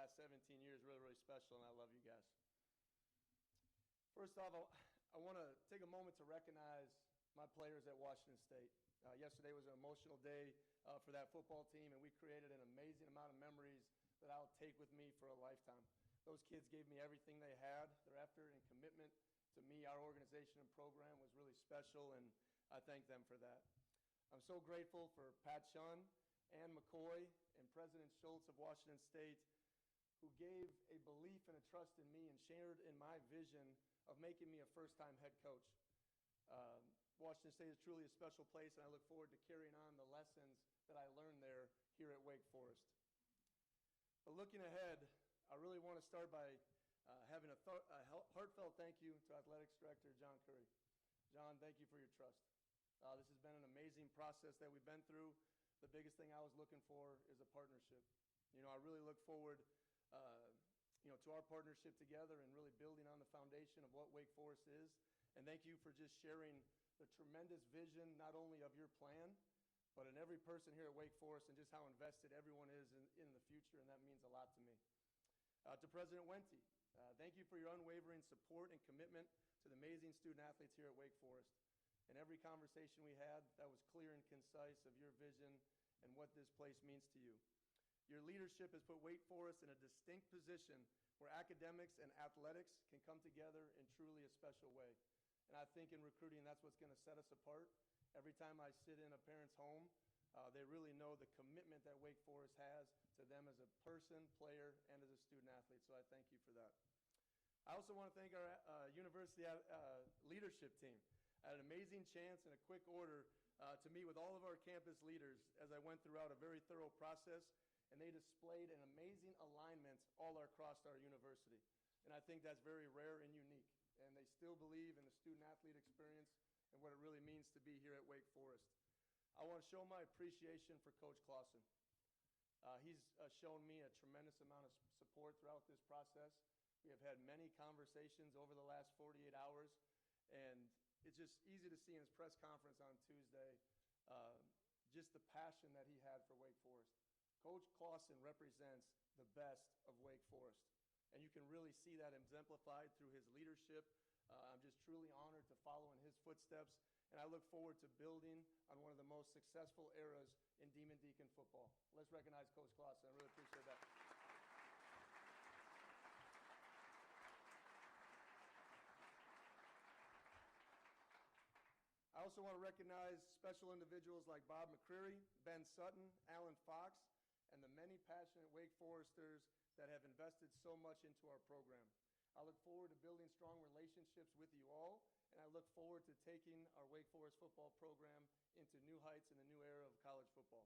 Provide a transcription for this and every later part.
last 17 years really, really special, and I love you guys. First off, I want to take a moment to recognize my players at Washington State. Yesterday was an emotional day for that football team, and we created an amazing amount of memories that I'll take with me for a lifetime. Those kids gave me everything they had. Their effort and commitment to me, our organization and program, was really special, and I thank them for that. I'm so grateful for Pat Shunn, Ann McCoy, and President Schultz of Washington State, who gave a belief and a trust in me and shared in my vision of making me a first-time head coach. Washington State is truly a special place, and I look forward to carrying on the lessons that I learned there here at Wake Forest. But looking ahead, I really want to start by having a heartfelt thank you to Athletics Director John Curry. John, thank you for your trust. This has been an amazing process that we've been through. The biggest thing I was looking for is a partnership. I really look forward to our partnership together and really building on the foundation of what Wake Forest is. And thank you for just sharing the tremendous vision, not only of your plan, but in every person here at Wake Forest and just how invested everyone is in the future, and that means a lot to me. To President Wente, thank you for your unwavering support and commitment to the amazing student athletes here at Wake Forest. In every conversation we had, that was clear and concise of your vision and what this place means to you. Your leadership has put Wake Forest in a distinct position where academics and athletics can come together in truly a special way. And I think in recruiting, that's what's going to set us apart. Every time I sit in a parent's home, they really know the commitment that Wake Forest has to them as a person, player, and as a student athlete. So I thank you for that. I also want to thank our university leadership team. I had an amazing chance in a quick order to meet with all of our campus leaders as I went throughout a very thorough process, and they displayed an amazing alignment all across our university. And I think that's very rare and unique. And they still believe in the student-athlete experience and what it really means to be here at Wake Forest. I want to show my appreciation for Coach Clausen. He's shown me a tremendous amount of support throughout this process. We have had many conversations over the last 48 hours, and it's just easy to see in his press conference on Tuesday just the passion that he had for Wake Forest. Coach Clausen represents the best of Wake Forest, and you can really see that exemplified through his leadership. I'm just truly honored to follow in his footsteps, and I look forward to building on one of the most successful eras in Demon Deacon football. Let's recognize Coach Clausen. I really appreciate that. I also want to recognize special individuals like Bob McCreary, Ben Sutton, Alan Fox, and the many passionate Wake Foresters that have invested so much into our program. I look forward to building strong relationships with you all, and I look forward to taking our Wake Forest football program into new heights in the new era of college football.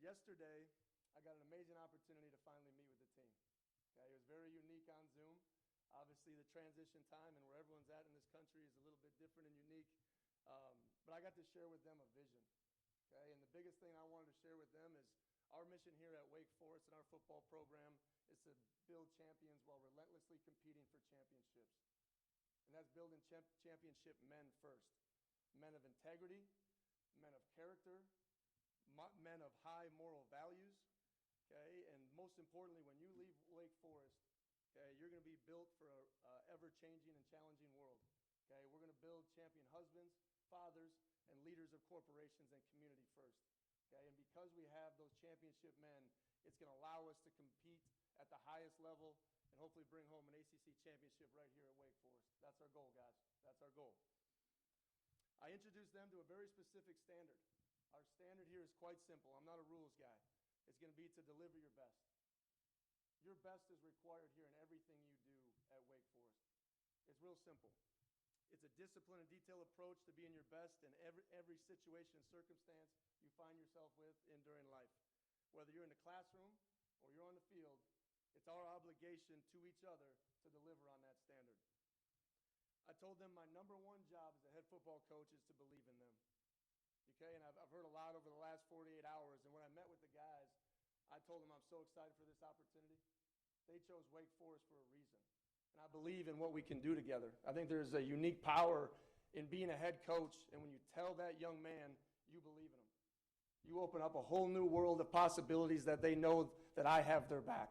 Yesterday, I got an amazing opportunity to finally meet with the team. Okay, it was very unique on Zoom. Obviously, the transition time and where everyone's at in this country is a little bit different and unique, but I got to share with them a vision. Okay, and the biggest thing I wanted to share with them is our mission here at Wake Forest and our football program is to build champions while relentlessly competing for championships. And that's building championship men first. Men of integrity, men of character, men of high moral values, okay? And most importantly, when you leave Wake Forest, okay, you're going to be built for an ever-changing and challenging world, okay? We're going to build champion husbands, fathers, and leaders of corporations and community first, okay? And because we have those championship men, it's going to allow us to compete at the highest level and hopefully bring home an ACC championship right here at Wake Forest. That's our goal, guys. That's our goal. I introduced them to a very specific standard. Our standard here is quite simple. I'm not a rules guy. It's going to be to deliver your best. Your best is required here in everything you do at Wake Forest. It's real simple. It's a disciplined and detailed approach to being your best in every situation and circumstance you find yourself in during life. Whether you're in the classroom or you're on the field, it's our obligation to each other to deliver on that standard. I told them my number one job as a head football coach is to believe in them. Okay, and I've heard a lot over the last 48 hours, and when I met with the guys, I told them I'm so excited for this opportunity. They chose Wake Forest for a reason, and I believe in what we can do together. I think there's a unique power in being a head coach, and when you tell that young man you believe in him. You open up a whole new world of possibilities that they know that I have their back.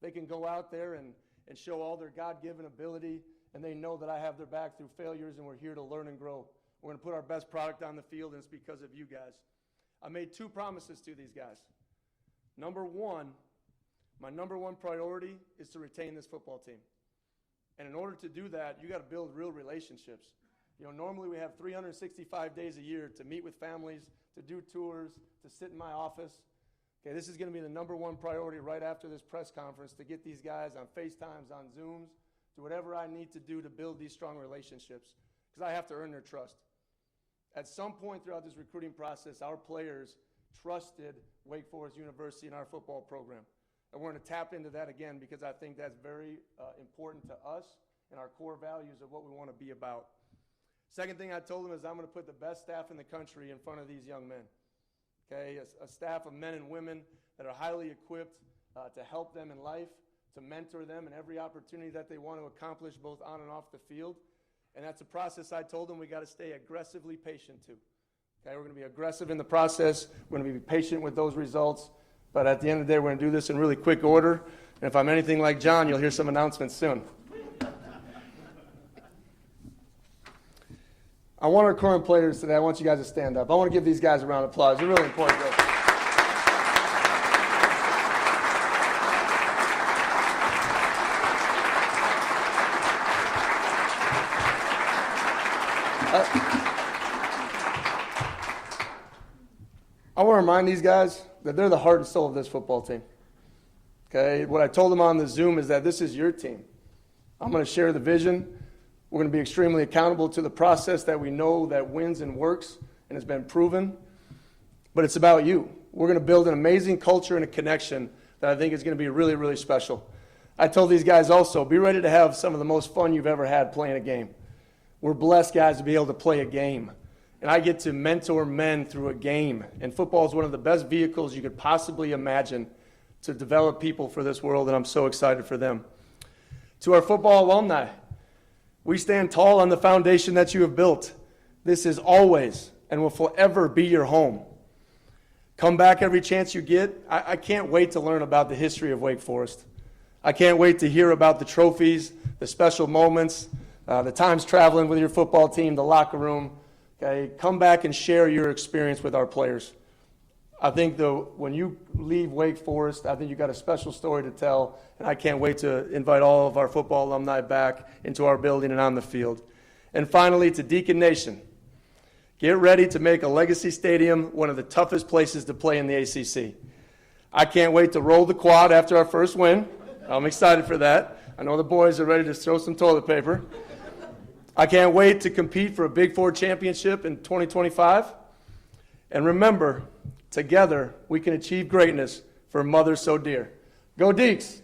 They can go out there and show all their God-given ability, and they know that I have their back through failures, and we're here to learn and grow. We're going to put our best product on the field, and it's because of you guys. I made 2 promises to these guys. Number one, my number one priority is to retain this football team. And in order to do that, you got to build real relationships. You know, normally we have 365 days a year to meet with families, to do tours, to sit in my office. Okay, this is going to be the number one priority right after this press conference, to get these guys on FaceTimes, on Zooms, do whatever I need to do to build these strong relationships, because I have to earn their trust. At some point throughout this recruiting process, our players trusted Wake Forest University and our football program. And we're going to tap into that again, because I think that's very important to us and our core values of what we want to be about. Second thing I told them is I'm going to put the best staff in the country in front of these young men. Okay, a staff of men and women that are highly equipped to help them in life, to mentor them in every opportunity that they want to accomplish both on and off the field. And that's a process I told them we got to stay aggressively patient to. Okay, we're going to be aggressive in the process. We're going to be patient with those results. But at the end of the day, we're going to do this in really quick order. And if I'm anything like John, you'll hear some announcements soon. I want our current players today, I want you guys to stand up. I want to give these guys a round of applause. They're really important. I want to remind these guys that they're the heart and soul of this football team. Okay, what I told them on the Zoom is that this is your team. I'm going to share the vision. We're going to be extremely accountable to the process that we know that wins and works and has been proven. But it's about you. We're going to build an amazing culture and a connection that I think is going to be really, really special. I told these guys also, be ready to have some of the most fun you've ever had playing a game. We're blessed, guys, to be able to play a game. And I get to mentor men through a game. And football is one of the best vehicles you could possibly imagine to develop people for this world, and I'm so excited for them. To our football alumni, we stand tall on the foundation that you have built. This is always and will forever be your home. Come back every chance you get. I can't wait to learn about the history of Wake Forest. I can't wait to hear about the trophies, the special moments, the times traveling with your football team, the locker room. Okay, come back and share your experience with our players. I think when you leave Wake Forest, I think you got a special story to tell, and I can't wait to invite all of our football alumni back into our building and on the field. And finally, to Deacon Nation, get ready to make a Legacy Stadium one of the toughest places to play in the ACC. I can't wait to roll the quad after our first win. I'm excited for that. I know the boys are ready to throw some toilet paper. I can't wait to compete for a Big Four championship in 2025. And remember, together, we can achieve greatness for a mother so dear. Go Deeks!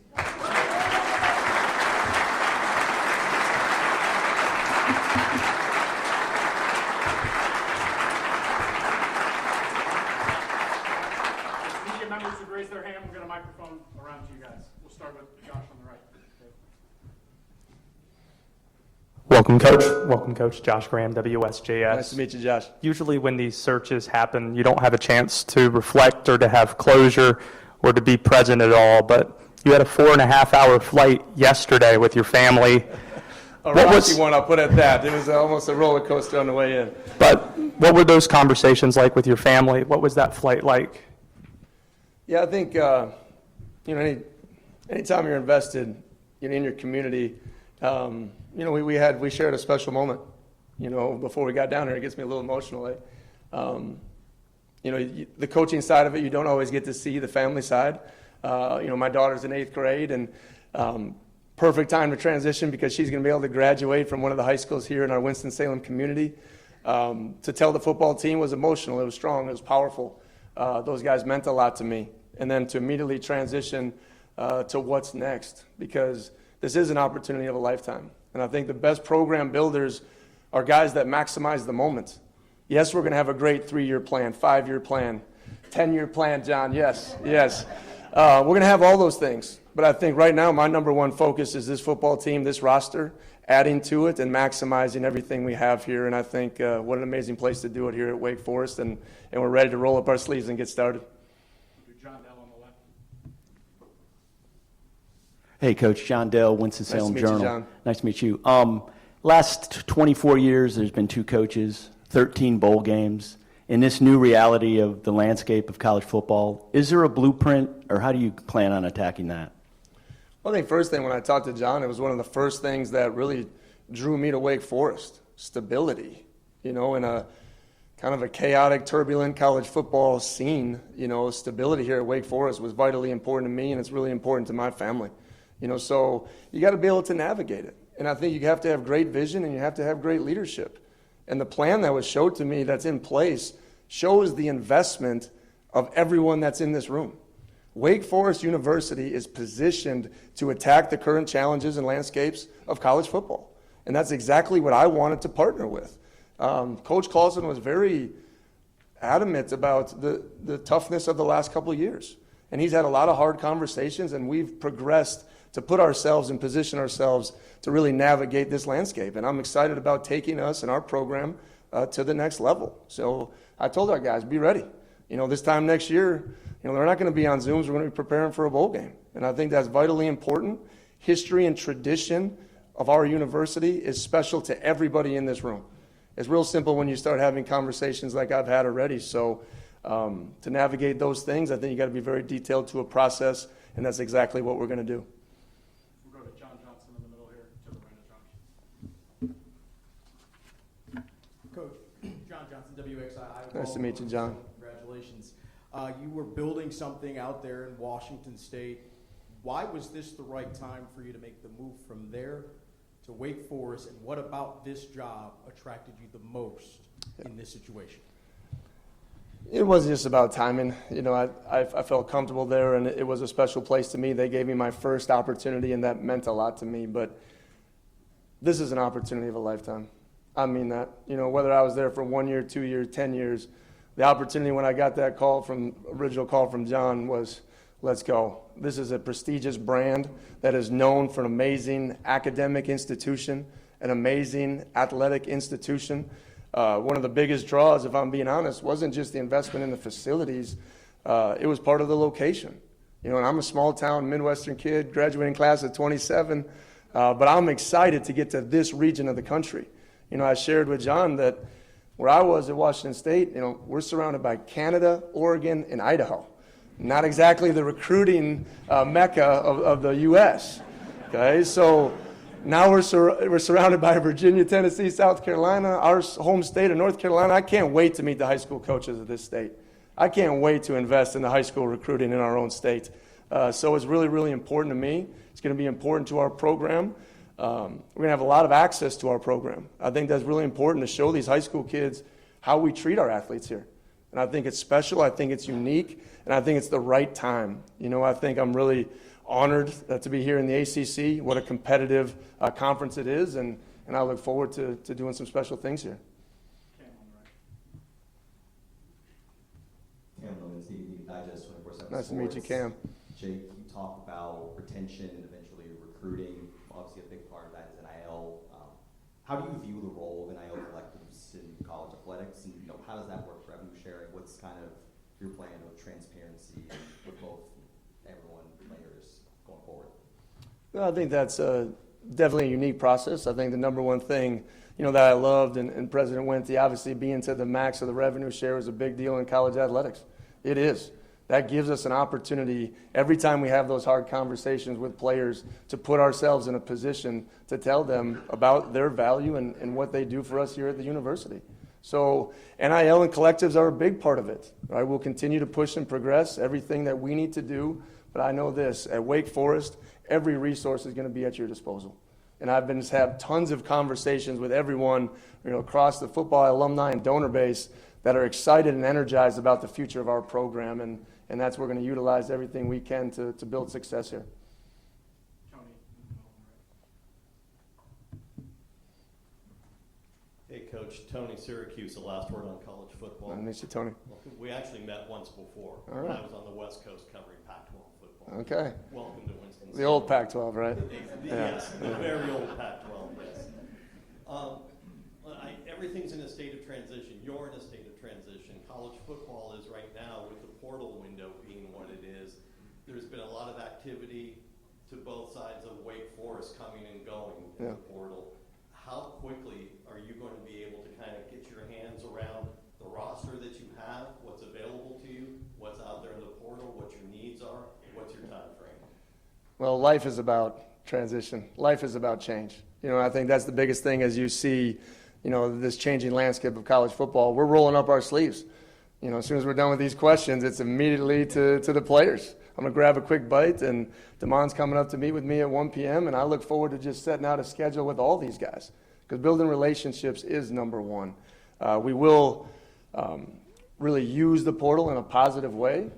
Media members would raise their hand. We'll get a microphone around to you guys. We'll start with Josh on the right. Welcome, Coach. Welcome, Coach. Josh Graham, WSJS. Nice to meet you, Josh. Usually when these searches happen, you don't have a chance to reflect or to have closure or to be present at all, but you had a 4.5-hour flight yesterday with your family. A rocky one, I'll put it at that. It was almost a roller coaster on the way in. But what were those conversations like with your family? What was that flight like? Yeah, I think, anytime you're invested in your community, we shared a special moment, before we got down here. It gets me a little emotional. The coaching side of it, you don't always get to see the family side. My daughter's in 8th grade, and perfect time to transition because she's going to be able to graduate from one of the high schools here in our Winston-Salem community. To tell the football team was emotional. It was strong. It was powerful. Those guys meant a lot to me. And then to immediately transition to what's next, because this is an opportunity of a lifetime. And I think the best program builders are guys that maximize the moment. Yes, we're going to have a great 3-year plan, 5-year plan, 10-year plan, John. Yes. We're going to have all those things. But I think right now my number one focus is this football team, this roster, adding to it and maximizing everything we have here. And I think what an amazing place to do it here at Wake Forest, and we're ready to roll up our sleeves and get started. John Dell on the left. Hey, Coach. John Dell, Winston-Salem Nice to meet you, Journal. John. Nice to meet you. Last 24 years, there's been 2 coaches, 13 bowl games. In this new reality of the landscape of college football, is there a blueprint, or how do you plan on attacking that? Well, I think first thing when I talked to John, it was one of the first things that really drew me to Wake Forest, stability. In a kind of a chaotic, turbulent college football scene, stability here at Wake Forest was vitally important to me, and it's really important to my family. So you got to be able to navigate it. And I think you have to have great vision and you have to have great leadership. And the plan that was showed to me that's in place shows the investment of everyone that's in this room. Wake Forest University is positioned to attack the current challenges and landscapes of college football. And that's exactly what I wanted to partner with. Coach Clausen was very adamant about the toughness of the last couple of years. And he's had a lot of hard conversations, and we've progressed to put ourselves and position ourselves to really navigate this landscape. And I'm excited about taking us and our program to the next level. So I told our guys, be ready. This time next year, they're not going to be on Zooms. We're going to be preparing for a bowl game. And I think that's vitally important. History and tradition of our university is special to everybody in this room. It's real simple when you start having conversations like I've had already. So to navigate those things, I think you got to be very detailed to a process, and that's exactly what we're going to do. We'll go to John Johnson in the middle here, to the right of Josh. Coach, John Johnson, WXI. Nice to meet you, John. Congratulations. You were building something out there in Washington State. Why was this the right time for you to make the move from there to Wake Forest, and what about this job attracted you the most in this situation? It wasn't just about timing. I felt comfortable there, and it was a special place to me. They gave me my first opportunity, and that meant a lot to me. But this is an opportunity of a lifetime. I mean that. Whether I was there for 1 year, 2 years, 10 years, the opportunity when I got that original call from John was, let's go. This is a prestigious brand that is known for an amazing academic institution, an amazing athletic institution. One of the biggest draws, if I'm being honest, wasn't just the investment in the facilities. It was part of the location. And I'm a small town Midwestern kid, graduating class of 27, but I'm excited to get to this region of the country. I shared with John that where I was at Washington State, we're surrounded by Canada, Oregon, and Idaho. Not exactly the recruiting mecca of the U.S. Okay, so now we're surrounded by Virginia, Tennessee, South Carolina, our home state of North Carolina. I can't wait to meet the high school coaches of this state. I can't wait to invest in the high school recruiting in our own state. So it's really, really important to me. It's going to be important to our program. We're going to have a lot of access to our program. I think that's really important to show these high school kids how we treat our athletes here. And I think it's special. I think it's unique. And I think it's the right time. I think I'm really honored to be here in the ACC. What a competitive conference it is. And I look forward to doing some special things here. Cam on the right. Cam Lewin, TV Digest 24/7 Nice to meet you, Sports. Cam. Jake, you talk about retention and eventually recruiting. Obviously, a big part of that is NIL. How do you view the role of NIL collectives in college athletics? And how does that work? Revenue sharing? What's kind of your plan of transparency with both everyone players going forward? Well, I think that's definitely a unique process. I think the number one thing, that I loved, and President Wentz, obviously being to the max of the revenue share is a big deal in college athletics. It is. That gives us an opportunity every time we have those hard conversations with players to put ourselves in a position to tell them about their value and what they do for us here at the university. So NIL and collectives are a big part of it. Right? We'll continue to push and progress everything that we need to do. But I know this, at Wake Forest, every resource is going to be at your disposal. And I've been have tons of conversations with everyone across the football alumni and donor base that are excited and energized about the future of our program. And that's we're going to utilize everything we can to build success here. Tony in the middle on the right. Hey, Coach. Tony Syracuse, the last word on college football. Nice to meet you, Tony. We actually met once before All when right. I was on the West Coast covering Pac-12 football. Okay. Welcome to Winston. The old Pac-12, right? Yes, the very old Pac-12, yes. Everything's in a state of transition. You're in a state of transition. College football is right now, with the portal window being what it is. There's been a lot of activity to both sides of Wake Forest coming and going in the portal. How quickly are you going to be able to kind of get your hands around the roster that you have, what's available to you, what's out there in the portal, what your needs are, and what's your time frame? Well, life is about transition. Life is about change. I think that's the biggest thing as you see, this changing landscape of college football. We're rolling up our sleeves. As soon as we're done with these questions, it's immediately to the players. I'm going to grab a quick bite, and Damon's coming up to meet with me at 1 p.m., and I look forward to just setting out a schedule with all these guys, because building relationships is number one. We will really use the portal in a positive way.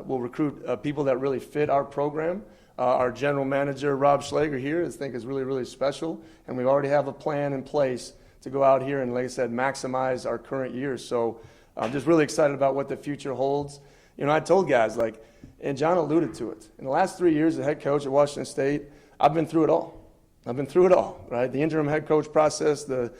We'll recruit people that really fit our program. Our general manager, Rob Schlager, here, I think is really, really special, and we already have a plan in place to go out here and, like I said, maximize our current year. So I'm just really excited about what the future holds. I told guys, and John alluded to it, in the last 3 years as head coach at Washington State, I've been through it all. Right? The interim head coach process, the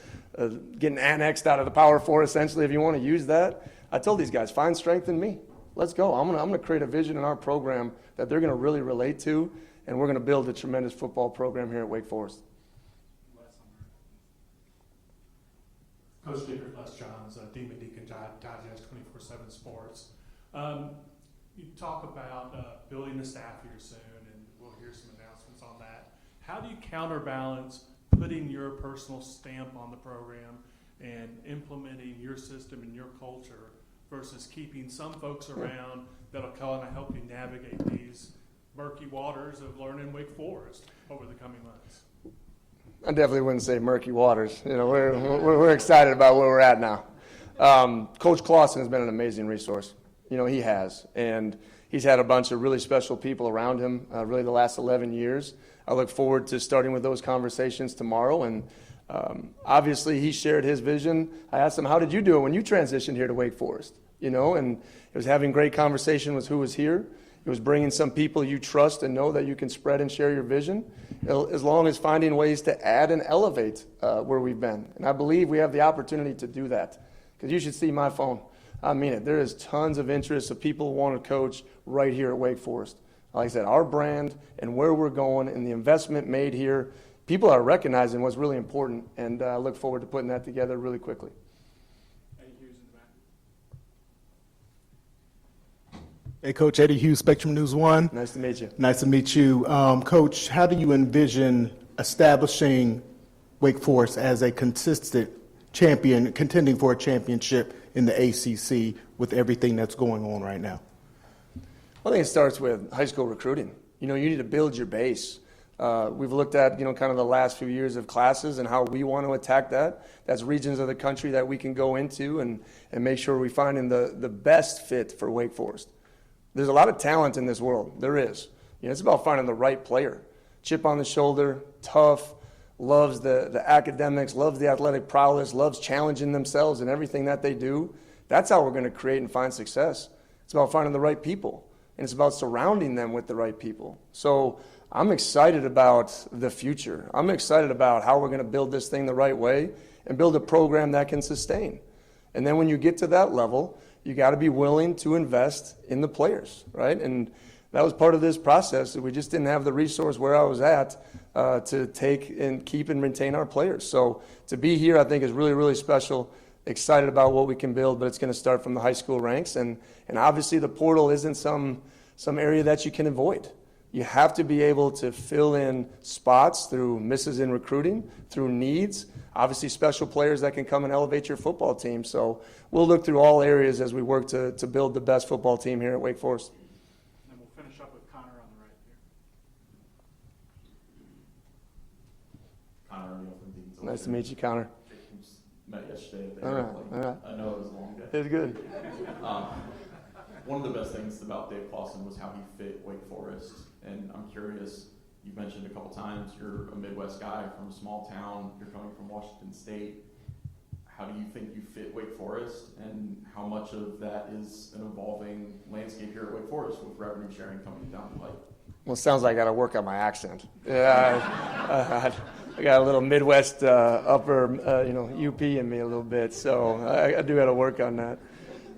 getting annexed out of the Power Four, essentially, if you want to use that. I told these guys, find strength in me. Let's go. I'm gonna create a vision in our program that they're going to really relate to, and we're going to build a tremendous football program here at Wake Forest. Coach Dickert, Les Johns, Demon Deacon Digest 24/7 Sports. You talk about building the staff here soon, and we'll hear some announcements on that. How do you counterbalance putting your personal stamp on the program and implementing your system and your culture versus keeping some folks around that'll kind of help you navigate these murky waters of learning Wake Forest over the coming months? I definitely wouldn't say murky waters. We're excited about where we're at now. Coach Clausen has been an amazing resource. He has. And he's had a bunch of really special people around him really the last 11 years. I look forward to starting with those conversations tomorrow. And obviously he shared his vision. I asked him, how did you do it when you transitioned here to Wake Forest? And it was having great conversation with who was here. It was bringing some people you trust and know that you can spread and share your vision, as long as finding ways to add and elevate where we've been. And I believe we have the opportunity to do that, because you should see my phone. I mean it. There is tons of interest of people who want to coach right here at Wake Forest. Like I said, our brand and where we're going and the investment made here, people are recognizing what's really important, and I look forward to putting that together really quickly. Hey, Coach, Eddie Hughes, Spectrum News 1. Nice to meet you. Nice to meet you. Coach, how do you envision establishing Wake Forest as a consistent champion, contending for a championship in the ACC with everything that's going on right now? Well, I think it starts with high school recruiting. You need to build your base. We've looked at, kind of the last few years of classes and how we want to attack that. That's regions of the country that we can go into and make sure we find in the best fit for Wake Forest. There's a lot of talent in this world. There is. It's about finding the right player. Chip on the shoulder, tough, loves the academics, loves the athletic prowess, loves challenging themselves in everything that they do. That's how we're going to create and find success. It's about finding the right people, and it's about surrounding them with the right people. So I'm excited about the future. I'm excited about how we're going to build this thing the right way and build a program that can sustain. And then when you get to that level, you got to be willing to invest in the players, right? And that was part of this process. We just didn't have the resource where I was at to take and keep and retain our players. So to be here, I think, is really, really special. Excited about what we can build, but it's going to start from the high school ranks. And obviously the portal isn't some area that you can avoid. You have to be able to fill in spots through misses in recruiting, through needs, obviously special players that can come and elevate your football team. So we'll look through all areas as we work to build the best football team here at Wake Forest. And we'll finish up with Connor on the right here. Connor O'Neill from Dean's. Nice to meet you, Connor. Met yesterday at the All right, airplane. all right. I know it was a long day. It's good. One of the best things about Dave Clausen was how he fit Wake Forest. And I'm curious, you mentioned a couple times you're a Midwest guy from a small town. You're coming from Washington State. How do you think you fit Wake Forest, and how much of that is an evolving landscape here at Wake Forest with revenue sharing coming down the pipe? Well, it sounds like I got to work on my accent. Yeah, I got a little Midwest upper, UP in me a little bit, so I do got to work on that.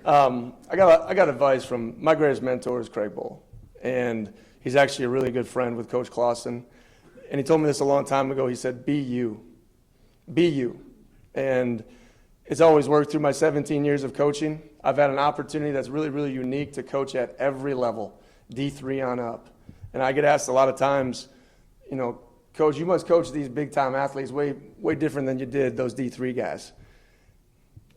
I got advice from my greatest mentor is Craig Bowl, and he's actually a really good friend with Coach Clausen. And he told me this a long time ago. He said, "Be you, be you," and it's always worked through my 17 years of coaching. I've had an opportunity that's really, really unique to coach at every level, D3 on up. And I get asked a lot of times, Coach, you must coach these big-time athletes way different than you did those D3 guys.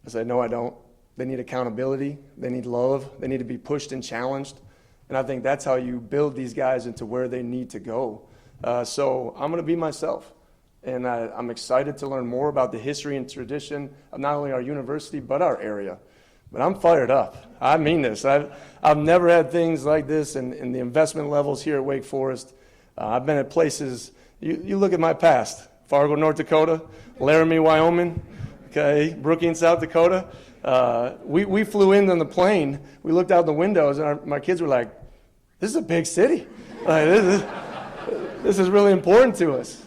I said, no, I don't. They need accountability. They need love. They need to be pushed and challenged. And I think that's how you build these guys into where they need to go. So I'm going to be myself. And I'm excited to learn more about the history and tradition of not only our university, but our area. But I'm fired up. I mean this. I've never had things like this in the investment levels here at Wake Forest. I've been at places, you look at my past, Fargo, North Dakota, Laramie, Wyoming, okay, Brookings, South Dakota. We flew in on the plane. We looked out the windows, and my kids were like, this is a big city. Like, this is really important to us.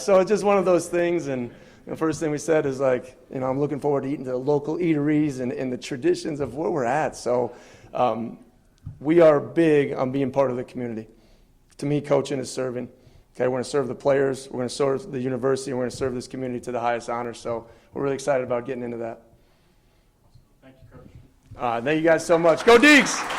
So it's just one of those things, and the first thing we said is like, I'm looking forward to eating the local eateries and the traditions of where we're at. So we are big on being part of the community. To me, coaching is serving. Okay, we're going to serve the players, we're going to serve the university, and we're going to serve this community to the highest honor. So we're really excited about getting into that. Thank you, Coach. Thank you guys so much. Go Deeks!